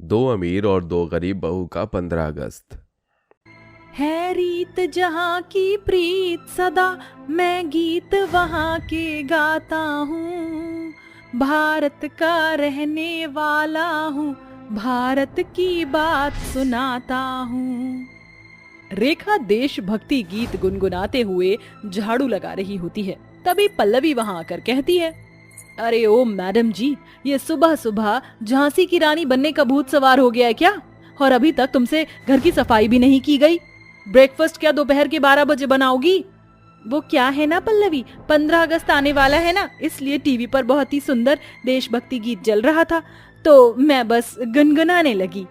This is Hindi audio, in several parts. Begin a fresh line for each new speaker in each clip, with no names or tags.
दो अमीर और दो गरीब बहू का 15 अगस्त।
है रीत जहाँ की प्रीत सदा, मैं गीत वहाँ के गाता हूँ। भारत का रहने वाला हूँ, भारत की बात सुनाता हूँ। रेखा देशभक्ति गीत गुनगुनाते हुए झाड़ू लगा रही होती है। तभी पल्लवी वहां आकर कहती है, अरे ओ मैडम जी, ये सुबह सुबह झांसी की रानी बनने का भूत सवार हो गया है क्या? और अभी तक तुमसे घर की सफाई भी नहीं की गई। ब्रेकफास्ट क्या दोपहर के 12 बजे बनाओगी? वो क्या है ना पल्लवी, 15 अगस्त आने वाला है ना, इसलिए टीवी पर बहुत ही सुंदर देशभक्ति गीत चल रहा था, तो मैं बस गुनगुनाने लगी।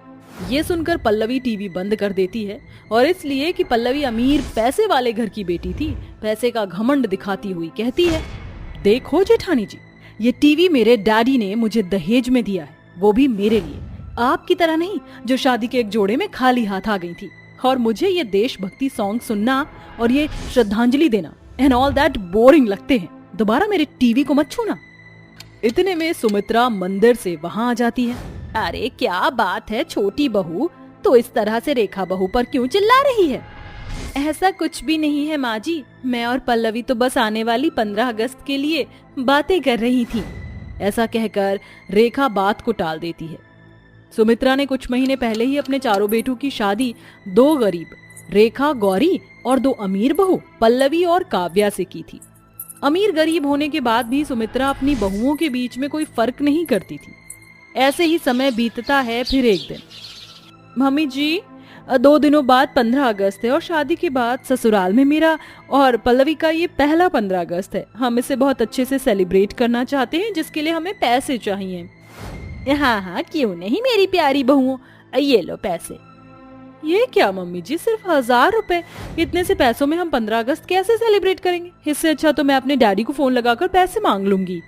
ये सुनकर पल्लवी टीवी बंद कर देती है, और इसलिए कि पल्लवी अमीर पैसे वाले घर की बेटी थी, पैसे का घमंड दिखाती हुई कहती है, देखो जेठानी जी, ये टीवी मेरे डैडी ने मुझे दहेज में दिया है, वो भी मेरे लिए, आपकी तरह नहीं जो शादी के एक जोड़े में खाली हाथ आ गई थी। और मुझे ये देशभक्ति सॉन्ग सुनना और ये श्रद्धांजलि देना एंड ऑल दैट बोरिंग लगते हैं, दोबारा मेरे टीवी को मत छूना। इतने में सुमित्रा मंदिर से वहां आ जाती है। अरे क्या बात है छोटी बहू, तो इस तरह से रेखा बहू पर क्यों चिल्ला रही है? ऐसा कुछ भी नहीं है माँ जी, मैं और पल्लवी तो बस आने वाली 15 अगस्त के लिए बातें कर रही थी। ऐसा कहकर रेखा बात को टाल देती है। सुमित्रा ने कुछ महीने पहले ही अपने चारों बेटों की शादी दो गरीब, रेखा गौरी और दो अमीर बहू पल्लवी और काव्या से की थी। अमीर गरीब होने के बाद भी सुमित्रा अपनी बहुओं के बीच में कोई फर्क नहीं करती थी। ऐसे ही समय बीतता है। फिर एक दिन, मम्मी जी 2 दिनों बाद 15 अगस्त है और शादी के बाद ससुराल में मेरा और पल्लवी का ये पहला 15 अगस्त है। हम इसे बहुत अच्छे से सेलिब्रेट करना चाहते हैं, जिसके लिए हमें पैसे चाहिए। हाँ हाँ क्यों नहीं मेरी प्यारी बहुओं, ये लो पैसे। ये क्या मम्मी जी, सिर्फ 1000 रुपए? इतने से पैसों में हम 15 अगस्त कैसे सेलिब्रेट करेंगे? इससे अच्छा तो मैं अपने डैडी को फोन लगाकर पैसे मांग लूंगी।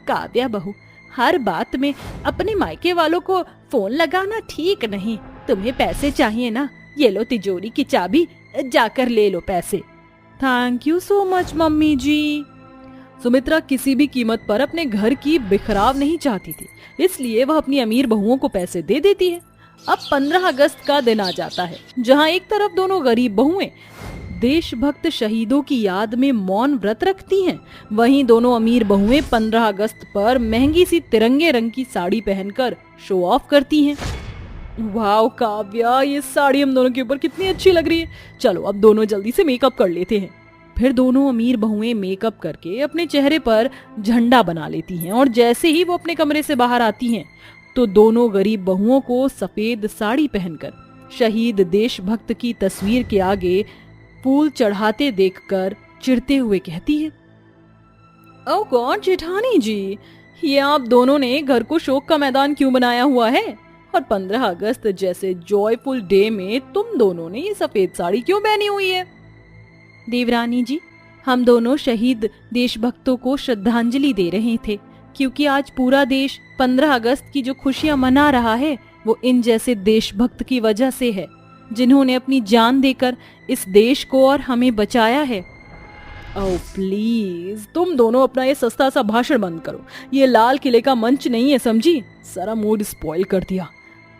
काव्या बहू, हर बात में अपने मायके वालों को फोन लगाना ठीक नहीं। तुम्हें पैसे चाहिए ना, ये लो तिजोरी की चाबी, जाकर ले लो पैसे। Thank you so much mummy ji. Sumitra किसी भी कीमत पर अपने घर की बिखराव नहीं चाहती थी, इसलिए वह अपनी अमीर बहुओं को पैसे दे देती है। अब 15 अगस्त का दिन आ जाता है, जहां एक तरफ दोनों गरीब बहुएं देशभक्त शहीदों की याद में मौन व्रत रखती हैं, वहीं दोनों अमीर बहुएं 15 अगस्त पर महंगी सी तिरंगे रंग की साड़ी पहनकर शो ऑफ करती हैं। वाओ काव्या, ये साड़ी हम दोनों के ऊपर कितनी अच्छी लग रही है। चलो अब दोनों जल्दी से मेकअप कर लेते हैं। फिर दोनों अमीर बहुएं मेकअप करके अपने चेहरे पर झंडा बना लेती हैं, और जैसे ही वो अपने कमरे से बाहर आती हैं तो दोनों गरीब बहुओं को सफेद साड़ी पहनकर शहीद देशभक्त की तस्वीर के आगे फूल चढ़ाते देखकर चिढ़ते हुए कहती है, ओह गॉड जेठानी जी, ये आप दोनों ने घर को शोक का मैदान क्यों बनाया हुआ है? और 15 अगस्त जैसे जॉयफुल डे में तुम दोनों ने ये सफेद साड़ी क्यों पहनी हुई है? देवरानी जी, हम दोनों शहीद देशभक्तों को श्रद्धांजलि दे रहे थे, क्योंकि आज पूरा देश 15 अगस्त की जो खुशियां मना रहा है वो इन जैसे देशभक्त की वजह से है, जिन्होंने अपनी जान देकर इस देश को और हमें बचाया है। ओह प्लीज, तुम दोनों अपना ये सस्ता सा भाषण बंद करो, ये लाल किले का मंच नहीं है, समझी? सारा मूड स्पॉइल कर दिया।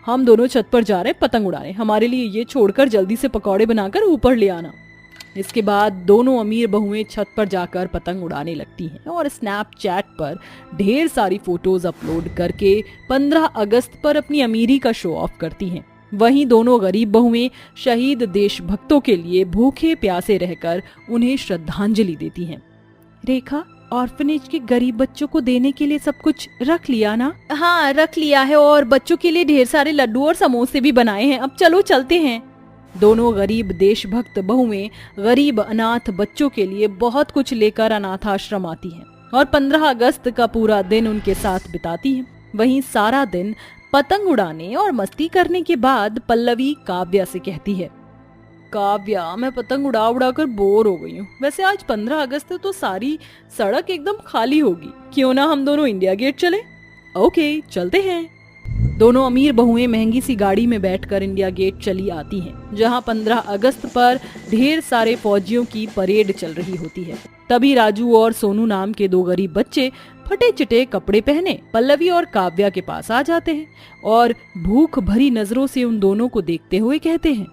हम दोनों छत पर जा रहे पतंग उड़ाने, हमारे लिए ये छोड़कर जल्दी से पकौड़े बनाकर ऊपर ले आना। इसके बाद दोनों अमीर बहुएं छत पर जाकर पतंग उड़ाने लगती हैं और स्नैपचैट पर ढेर सारी फोटोज अपलोड करके 15 अगस्त पर अपनी अमीरी का शो ऑफ करती हैं। वहीं दोनों गरीब बहुएं शहीद देशभक्तों के लिए भूखे प्यासे रहकर उन्हें श्रद्धांजलि देती हैं। रेखा, ऑर्फनेज के गरीब बच्चों को देने के लिए सब कुछ रख लिया ना? हाँ रख लिया है, और बच्चों के लिए ढेर सारे लड्डू और समोसे भी बनाए हैं। अब चलो चलते हैं। दोनों गरीब देशभक्त बहुएं गरीब अनाथ बच्चों के लिए बहुत कुछ लेकर अनाथ आश्रम आती हैं और 15 अगस्त का पूरा दिन उनके साथ बिताती हैं। वहीं सारा दिन पतंग उड़ाने और मस्ती करने के बाद पल्लवी काव्या से कहती है, काव्या, मैं पतंग उड़ा उड़ा कर बोर हो गई हूँ। वैसे आज 15 अगस्त है तो सारी सड़क एकदम खाली होगी, क्यों ना हम दोनों इंडिया गेट चले? ओके चलते हैं। दोनों अमीर बहुएं महंगी सी गाड़ी में बैठकर इंडिया गेट चली आती हैं, जहां 15 अगस्त पर ढेर सारे फौजियों की परेड चल रही होती है। तभी राजू और सोनू नाम के दो गरीब बच्चे फटे चिटे कपड़े पहने पल्लवी और काव्या के पास आ जाते हैं और भूख भरी नजरों से उन दोनों को देखते हुए कहते हैं,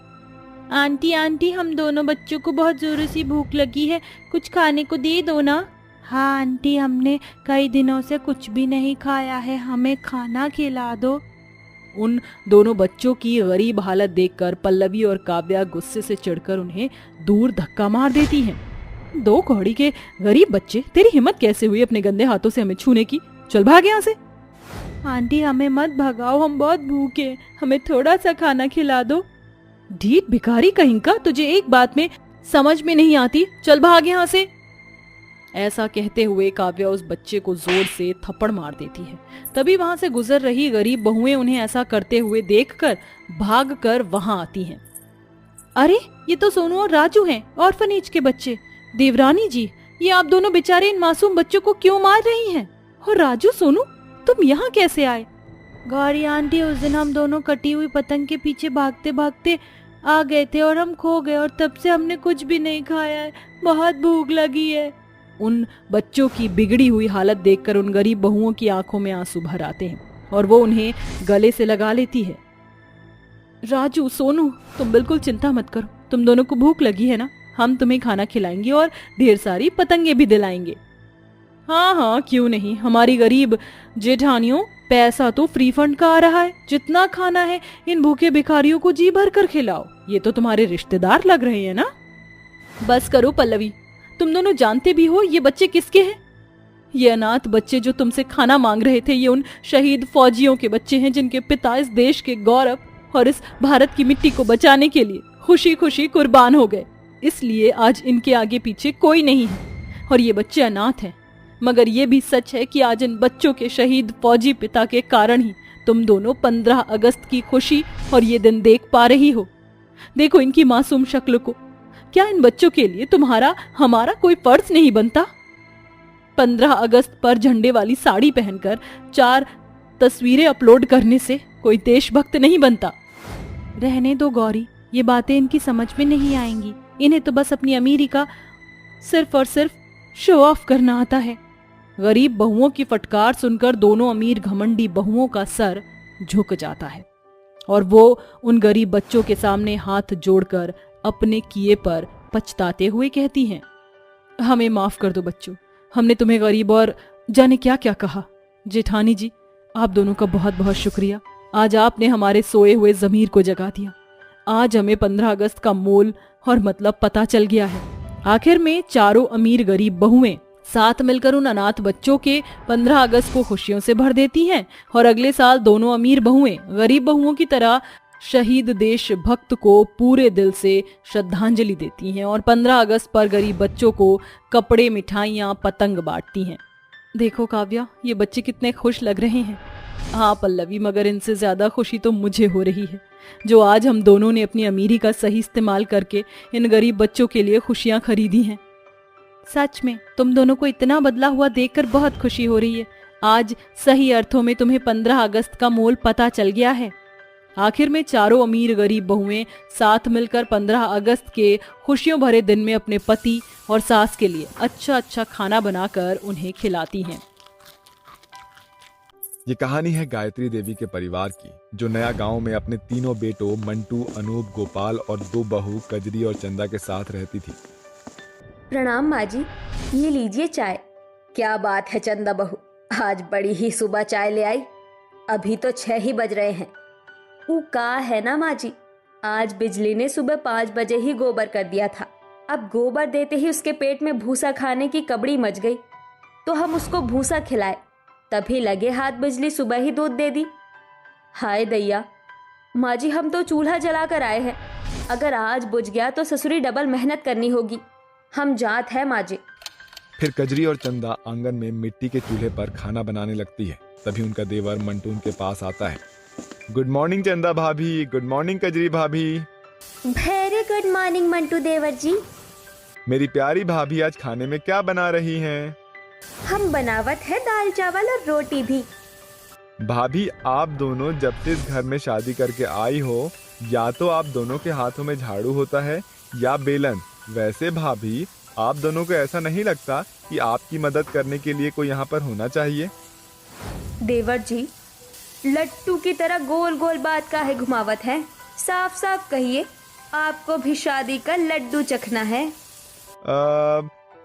आंटी आंटी, हम दोनों बच्चों को बहुत जोरों से भूख लगी है, कुछ खाने को दे दो ना। हाँ आंटी, हमने कई दिनों से कुछ भी नहीं खाया है, हमें खाना खिला दो। उन दोनों बच्चों की गरीब हालत देखकर पल्लवी और काव्या गुस्से से चिढ़कर उन्हें दूर धक्का मार देती हैं। दो कौड़ी के गरीब बच्चे, तेरी हिम्मत कैसे हुई अपने गंदे हाथों से हमें छूने की? चल भाग यहाँ से। आंटी हमें मत भगाओ, हम बहुत भूखे, हमें थोड़ा सा खाना खिला दो। ढीठ भिखारी कहीं का, तुझे एक बात में समझ में नहीं आती, चल भाग यहाँ से। ऐसा कहते हुए काव्या उस बच्चे को जोर से थप्पड़ मार देती है। तभी वहां से गुजर रही गरीब बहुएं उन्हें ऐसा करते हुए देखकर भागकर वहां आती हैं। अरे ये तो सोनू और राजू हैं, ऑर्फनेज के बच्चे। देवरानी जी, ये आप दोनों बेचारे इन मासूम बच्चों को क्यों मार रही हैं? और राजू, सोनू, तुम यहाँ कैसे आए? गौरी आंटी, उस दिन हम दोनों कटी हुई पतंग के पीछे भागते भागते आ गए थे और हम खो गए, और तब से हमने कुछ भी नहीं खाया है, बहुत भूख लगी है। उन बच्चों की बिगड़ी हुई हालत देखकर उन गरीब बहुओं की आंखों में आंसू भर आते हैं और वो उन्हें गले से लगा लेती है। राजू, सोनू, तुम बिल्कुल चिंता मत करो, तुम दोनों को भूख लगी है ना, हम तुम्हें खाना खिलाएंगे और ढेर सारी पतंगे भी दिलाएंगे। हाँ हाँ, क्यों नहीं, हमारी गरीब जेठानियों, पैसा तो फ्री फंड का आ रहा है, जितना खाना है इन भूखे भिखारियों को जी भर कर खिलाओ, ये तो तुम्हारे रिश्तेदार लग रहे हैं ना। बस करो पल्लवी, तुम दोनों जानते भी हो ये बच्चे किसके हैं? ये अनाथ बच्चे जो तुमसे खाना मांग रहे थे, ये उन शहीद फौजियों के बच्चे हैं जिनके पिता इस देश के गौरव और इस भारत की मिट्टी को बचाने के लिए खुशी खुशी कुर्बान हो गए। इसलिए आज इनके आगे पीछे कोई नहीं है और ये बच्चे अनाथ हैं। मगर ये भी सच है कि आज इन बच्चों के शहीद फौजी पिता के कारण ही तुम दोनों 15 अगस्त की खुशी और ये दिन देख पा रही हो। देखो इनकी मासूम शक्ल को, क्या इन बच्चों के लिए तुम्हारा हमारा कोई फर्ज नहीं बनता? 15 अगस्त पर झंडे वाली साड़ी पहनकर 4 तस्वीरें अपलोड करने से कोई देशभक्त नहीं बनता। रहने दो गौरी, ये बातें इनकी समझ में नहीं आएंगी, इन्हें तो बस अपनी अमीरी का सिर्फ और सिर्फ शो ऑफ करना आता है। गरीब बहुओं की फटकार सुनकर दोनों अमीर घमंडी बहुओं का सर झुक जाता है और वो उन गरीब बच्चों के सामने हाथ जोड़कर अपने किए पर पछताते हुए कहती हैं, हमें माफ कर दो बच्चों, हमने तुम्हें गरीब और जाने क्या क्या कहा। जेठानी जी, आप दोनों का बहुत बहुत शुक्रिया, आज आपने हमारे सोए हुए जमीर को जगा दिया। आज हमें 15 अगस्त का मोल और मतलब पता चल गया है। आखिर में चारों अमीर गरीब बहुएं साथ मिलकर उन अनाथ बच्चों के 15 अगस्त को खुशियों से भर देती हैं और अगले साल दोनों अमीर बहुएं गरीब बहुओं की तरह शहीद देशभक्त को पूरे दिल से श्रद्धांजलि देती हैं और 15 अगस्त पर गरीब बच्चों को कपड़े, मिठाइयाँ, पतंग बांटती हैं। देखो काव्या, ये बच्चे कितने खुश लग रहे हैं। हाँ पल्लवी, मगर इनसे ज्यादा खुशी तो मुझे हो रही है जो आज हम दोनों ने अपनी अमीरी का सही इस्तेमाल करके इन गरीब बच्चों के लिए खुशियाँ खरीदी हैं। सच में तुम दोनों को इतना बदला हुआ देखकर बहुत खुशी हो रही है। आज सही अर्थों में तुम्हें 15 अगस्त का मोल पता चल गया है। आखिर में चारों अमीर गरीब बहुएं साथ मिलकर 15 अगस्त के खुशियों भरे दिन में अपने पति और सास के लिए अच्छा अच्छा खाना बनाकर उन्हें खिलाती हैं।
ये कहानी है गायत्री देवी के परिवार की, जो नया गांव में अपने तीनों बेटों मंटू, अनूप, गोपाल और 2 बहू कजरी और चंदा के साथ रहती थी।
प्रणाम माँ जी, ये लीजिए चाय। क्या बात है चंदा बहू, आज बड़ी ही सुबह चाय ले आई। अभी तो 6 ही बज रहे हैं। वो का है ना माँ जी, आज बिजली ने सुबह 5 बजे ही गोबर कर दिया था। अब गोबर देते ही उसके पेट में भूसा खाने की कबड़ी मच गई, तो हम उसको भूसा खिलाए, तभी लगे हाथ बिजली सुबह ही दूध दे दी। हाय दैया, माँ जी हम तो चूल्हा जला कर आए हैं, अगर आज बुझ गया तो ससुरी डबल मेहनत करनी होगी। हम जात है माँ जी।
फिर कजरी और चंदा आंगन में मिट्टी के चूल्हे पर खाना बनाने लगती है। तभी उनका देवर मंटू उनके पास आता है। गुड मॉर्निंग चंदा भाभी, गुड मॉर्निंग कजरी भाभी।
वेरी गुड मॉर्निंग मंटू देवर जी।
मेरी प्यारी भाभी, आज खाने में क्या बना रही हैं?
हम बनावत है दाल चावल और रोटी भी।
भाभी, आप दोनों जब से इस घर में शादी करके आई हो, या तो आप दोनों के हाथों में झाड़ू होता है या बेलन। वैसे भाभी, आप दोनों को ऐसा नहीं लगता कि आपकी मदद करने के लिए कोई यहाँ पर होना चाहिए?
देवर जी, लट्टू की तरह गोल गोल बात का है घुमावत है। साफ साफ कहिए, आपको भी शादी का लड्डू चखना है?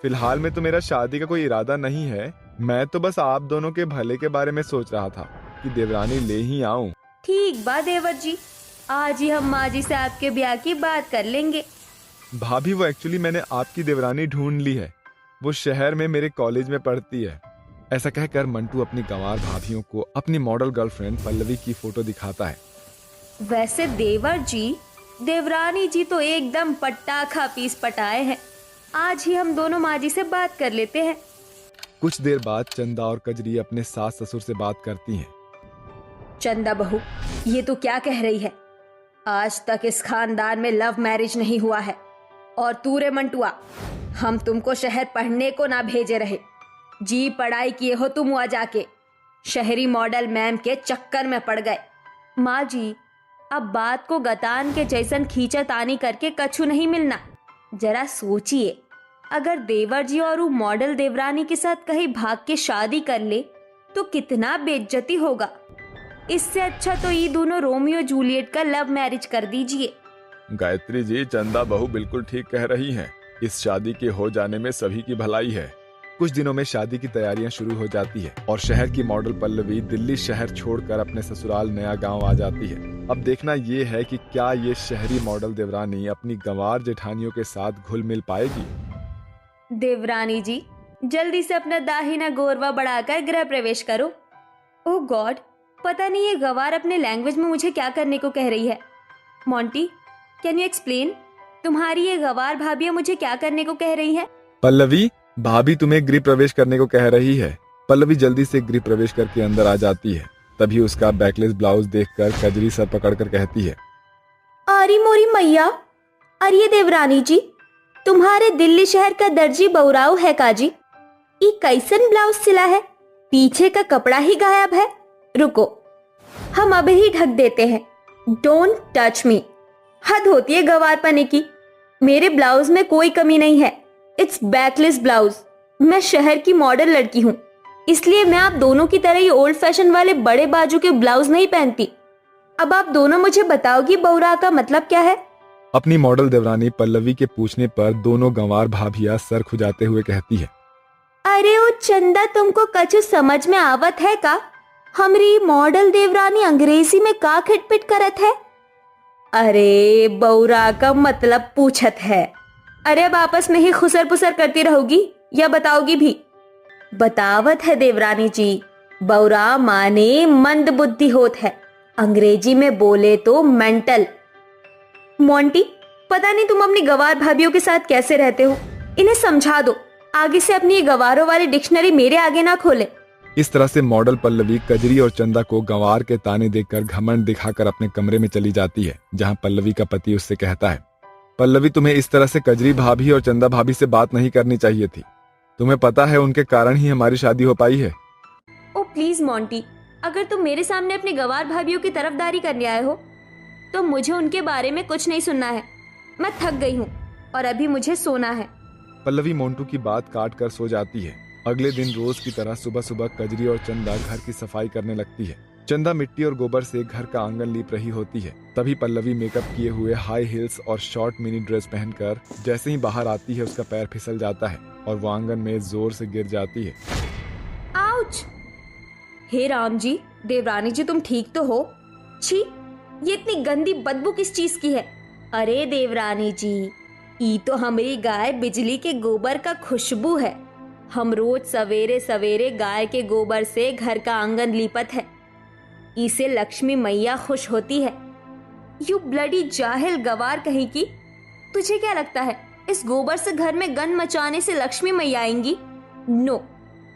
फिलहाल में तो मेरा शादी का कोई इरादा नहीं है। मैं तो बस आप दोनों के भले के बारे में सोच रहा था कि देवरानी ले ही आऊं।
ठीक बा देवर जी, आज ही हम माँ जी से आपके ब्याह की बात कर लेंगे।
भाभी, वो एक्चुअली मैंने आपकी देवरानी ढूंढ ली है। वो शहर में मेरे कॉलेज में पढ़ती है। ऐसा कहकर मंटू अपनी गंवार भाभियों को अपनी मॉडल गर्लफ्रेंड पल्लवी की फोटो दिखाता है।
वैसे देवर जी, देवरानी जी तो एकदम पटाखा पीस पटाए हैं। आज ही हम दोनों माँ जी से बात कर लेते हैं।
कुछ देर बाद चंदा और कजरी अपने सास ससुर से बात करती हैं।
चंदा बहू, ये तो क्या कह रही है? आज तक इस खानदान में लव मैरिज नहीं हुआ है। और तू रे मंटुआ, हम तुमको शहर पढ़ने को ना भेजे रहे। जी पढ़ाई किए हो तुम वहां जाके, शहरी मॉडल मैम के चक्कर में पड़ गए। माँ जी, अब बात को गतान के जैसन खींचातानी करके कछु नहीं मिलना। जरा सोचिए, अगर देवर जी और वो मॉडल देवरानी के साथ कहीं भाग के शादी कर ले तो कितना बेइज्जती होगा। इससे अच्छा तो ये दोनों रोमियो जूलियट का लव मैरिज कर दीजिए।
गायत्री जी, चंदा बहू बिल्कुल ठीक कह रही हैं। इस शादी के हो जाने में सभी की भलाई है। कुछ दिनों में शादी की तैयारियां शुरू हो जाती है और शहर की मॉडल पल्लवी दिल्ली शहर छोड़कर अपने ससुराल नया गांव आ जाती है। अब देखना ये है कि क्या ये शहरी मॉडल देवरानी अपनी गंवार जेठानियों के साथ घुल मिल पाएगी।
देवरानी जी, जल्दी से अपना दाहिना गोरवा बढ़ाकर गृह प्रवेश करो। ओह गॉड, पता नहीं ये गवार अपने लैंग्वेज में मुझे क्या करने को कह रही है। Monty, can you explain? तुम्हारी ये गवार भाभियां मुझे क्या करने को कह रही है?
पल्लवी, भाभी तुम्हें गृह प्रवेश करने को कह रही है। पल्लवी जल्दी से गृह प्रवेश करके अंदर आ जाती है। तभी उसका बैकलेस ब्लाउज देखकर कजरी सर पकड़कर कहती है,
अरे मोरी मैया, अरे देवरानी जी, तुम्हारे दिल्ली शहर का दर्जी बौराव है काजी। ये कैसन ब्लाउज सिला है? पीछे का कपड़ा ही गायब है। रुको, हम अभी ही ढक देते हैं। Don't touch me. हद होती है गवार पने की। मेरे ब्लाउज में कोई कमी नहीं है। It's backless blouse. मैं शहर की मॉडल लड़की हूँ, इसलिए मैं आप दोनों की तरह ये ओल्ड फैशन वाले बड़े बाजू के ब्लाउज नहीं पहनती। अब आप दोनों मुझे बताओगी बौरा का मतलब क्या है?
अपनी मॉडल देवरानी पल्लवी के पूछने पर दोनों गंवार भाभियां सर खुजाते हुए कहती है,
अरे ओ चंदा, तुमको कछु समझ में आवत है का? हमरी मॉडल देवरानी अंग्रेजी में का खिटपिट करत है? अरे बौरा का मतलब पूछत है। अरे अब आपस में ही खुसर पुसर करती रहोगी या बताओगी भी? बतावत है देवरानी जी, बौरा माने मंद बुद्धि होत है। अंग्रेजी में बोले तो मेंटल। मोंटी, पता नहीं तुम अपनी गवार भाभियों के साथ कैसे रहते हो। इन्हें समझा दो, आगे से अपनी ये गवारों वाली डिक्शनरी मेरे आगे ना खोले।
इस तरह से मॉडल पल्लवी कजरी और चंदा को गंवार के ताने देकर घमंड दिखाकर अपने कमरे में चली जाती है, जहां पल्लवी का पति उससे कहता है, पल्लवी, तुम्हें इस तरह से कजरी भाभी और चंदा भाभी से बात नहीं करनी चाहिए थी। तुम्हें पता है उनके कारण ही हमारी शादी हो पाई है।
ओ प्लीज मोंटी, अगर तुम मेरे सामने अपनी गवार भाभियों की तरफदारी करने आए हो तो मुझे उनके बारे में कुछ नहीं सुनना है। मैं थक गई हूँ और अभी मुझे सोना है।
पल्लवी मोंटू की बात काट कर सो जाती है। अगले दिन रोज की तरह सुबह सुबह कजरी और चंदा घर की सफाई करने लगती है। चंदा मिट्टी और गोबर से घर का आंगन लीप रही होती है। तभी पल्लवी मेकअप किए हुए हाई हील्स और शॉर्ट मिनी ड्रेस पहनकर जैसे ही बाहर आती है उसका पैर फिसल जाता है और वो आंगन में जोर से गिर जाती है।
आउच! हे राम जी, देवरानी जी, तुम ठीक तो हो? छी, ये इतनी गंदी बदबू किस चीज की है? अरे देवरानी जी, ई तो हमारी गाय बिजली के गोबर का खुशबू है। हम रोज सवेरे सवेरे गाय के गोबर से घर का आंगन लीपत है। इसे लक्ष्मी मैया खुश होती है। यू ब्लडी जाहिल गवार कहीं की, तुझे क्या लगता है इस गोबर से घर में गंद मचाने से लक्ष्मी मैया आएंगी? नो,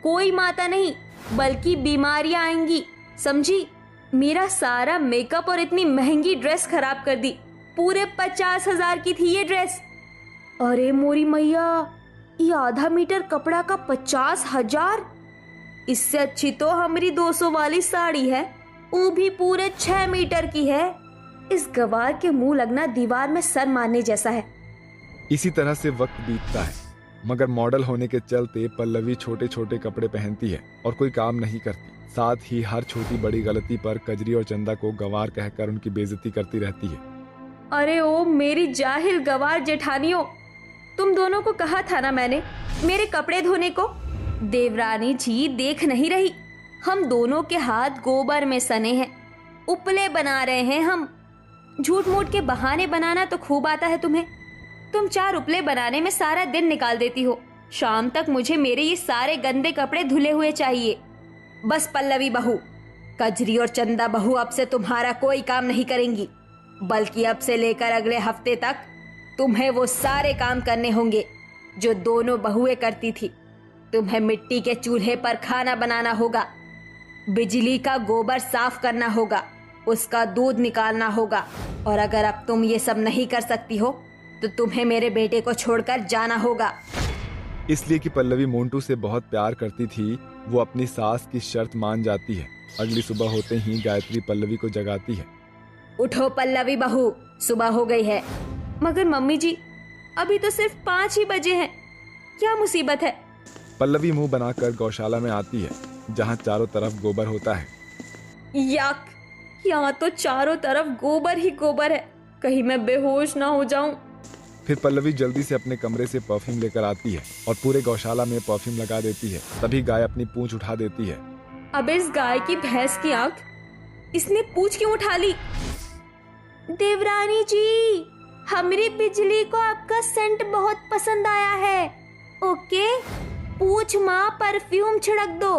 कोई माता नहीं बल्कि बीमारियां आएंगी, समझी? मेरा सारा मेकअप और इतनी महंगी ड्रेस खराब कर दी। पूरे 50,000 की थी ये ड्रेस। अरे मोरी मैया, ये आधा मीटर कपड़ा का 50,000। इससे अच्छी तो हमारी 200 वाली साड़ी है, वो भी पूरे 6 मीटर की है। इस गवार के मुंह लगना दीवार में सर मारने जैसा है।
इसी तरह से वक्त बीतता है। मगर मॉडल होने के चलते पल्लवी छोटे छोटे कपड़े पहनती है और कोई काम नहीं करती। साथ ही हर छोटी बड़ी गलती पर कजरी और चंदा को गंवार कहकर उनकी बेइज्जती करती रहती है।
अरे ओ मेरी जाहिल गंवार जेठानियों, तुम दोनों को कहा था ना मैंने मेरे कपड़े धोने को। देवरानी जी देख नहीं रही, हम दोनों के हाथ गोबर में सने हैं, उपले बना रहे हैं हम। झूठ मूठ के बहाने बनाना तो खूब आता है तुम्हें। तुम 4 उपले बनाने में सारा दिन निकाल देती हो। शाम तक मुझे मेरे ये सारे गंदे कपड़े धुले हुए चाहिए। बस पल्लवी बहू, कजरी और चंदा बहू अब से तुम्हारा कोई काम नहीं करेंगी, बल्कि अब से लेकर अगले हफ्ते तक तुम्हें वो सारे काम करने होंगे जो दोनों बहुएं करती थी। तुम्हें मिट्टी के चूल्हे पर खाना बनाना होगा, बिजली का गोबर साफ करना होगा, उसका दूध निकालना होगा, और अगर अब तुम ये सब नहीं कर सकती हो तो तुम्हें मेरे बेटे को छोड़कर जाना होगा।
इसलिए कि पल्लवी मोंटू से बहुत प्यार करती थी, वो अपनी सास की शर्त मान जाती है। अगली सुबह होते ही गायत्री पल्लवी को जगाती है।
उठो पल्लवी बहू, सुबह हो गई है। मगर मम्मी जी, अभी तो सिर्फ 5 ही बजे हैं, क्या मुसीबत है?
पल्लवी मुंह बनाकर गौशाला में आती है, जहाँ चारों तरफ गोबर होता है।
याक, यहाँ तो चारों तरफ गोबर ही गोबर है, कहीं मैं बेहोश ना हो जाऊं।
फिर पल्लवी जल्दी से अपने कमरे से परफ्यूम लेकर आती है और पूरे गौशाला में परफ्यूम लगा देती है। तभी गाय अपनी पूंछ उठा देती है।
अब इस गाय की भैंस की आंख, इसने पूंछ क्यों उठा ली? देवरानी जी, हमारी बिजली को आपका सेंट बहुत पसंद आया है। ओके, पूंछ माँ परफ्यूम छिड़क दो।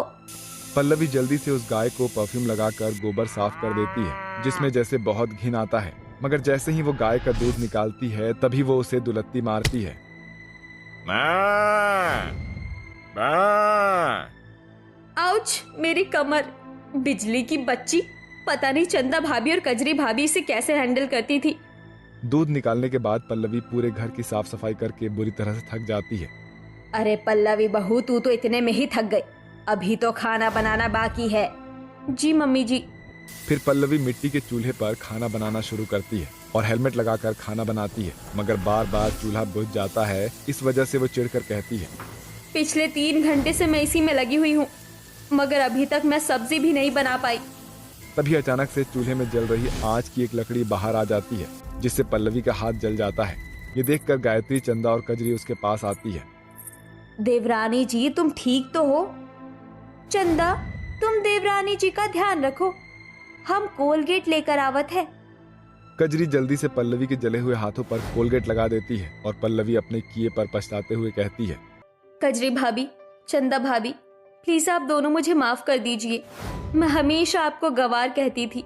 पल्लवी जल्दी से उस गाय को परफ्यूम लगाकर गोबर साफ कर देती है, जिसमें जैसे बहुत घिन आता है। मगर जैसे ही वो गाय का दूध निकालती है, तभी वो उसे दुलत्ती मारती है। आउच, मेरी कमर। बिजली की बच्ची, पता नहीं चंदा भाभी और कजरी भाभी इसे कैसे हैंडल करती थी। दूध निकालने के बाद पल्लवी पूरे घर की साफ सफाई करके बुरी तरह से थक जाती है। अरे पल्लवी बहू, तू तो इतने में ही थक गई, अभी तो खाना बनाना बाकी है। जी मम्मी जी। फिर पल्लवी मिट्टी के चूल्हे पर खाना बनाना शुरू करती है और हेलमेट लगाकर खाना बनाती है, मगर बार बार चूल्हा बुझ जाता है। इस वजह से वो चिढ़कर कहती है, पिछले 3 घंटे से मैं इसी में लगी हुई हूँ, मगर अभी तक मैं सब्जी भी नहीं बना पाई। तभी अचानक से चूल्हे में जल रही आंच की एक लकड़ी बाहर आ जाती है, जिससे पल्लवी का हाथ जल जाता है। ये देखकर गायत्री, चंदा और कजरी उसके पास आती है। देवरानी जी, तुम ठीक तो हो? चंदा, तुम देवरानी जी का ध्यान रखो, हम कोलगेट लेकर आवत है। कजरी जल्दी से पल्लवी के जले हुए हाथों पर कोलगेट लगा देती है और पल्लवी अपने किए पर पछताते हुए कहती है, कजरी भाभी, चंदा भाभी, प्लीज आप दोनों मुझे माफ कर दीजिए। मैं हमेशा आपको गंवार कहती थी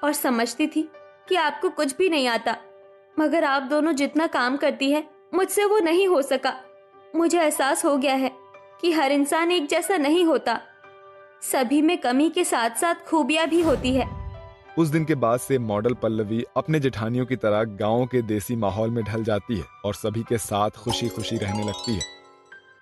और समझती थी कि आपको कुछ भी नहीं आता, मगर आप दोनों जितना काम करती है, मुझसे वो नहीं हो सका। मुझे एहसास हो गया है कि हर इंसान एक जैसा नहीं होता, सभी में कमी के साथ साथ खूबियां भी होती है। उस दिन के बाद से मॉडल पल्लवी अपने जेठानियों की तरह गाँव के देसी माहौल में ढल जाती है और सभी के साथ खुशी खुशी रहने लगती है।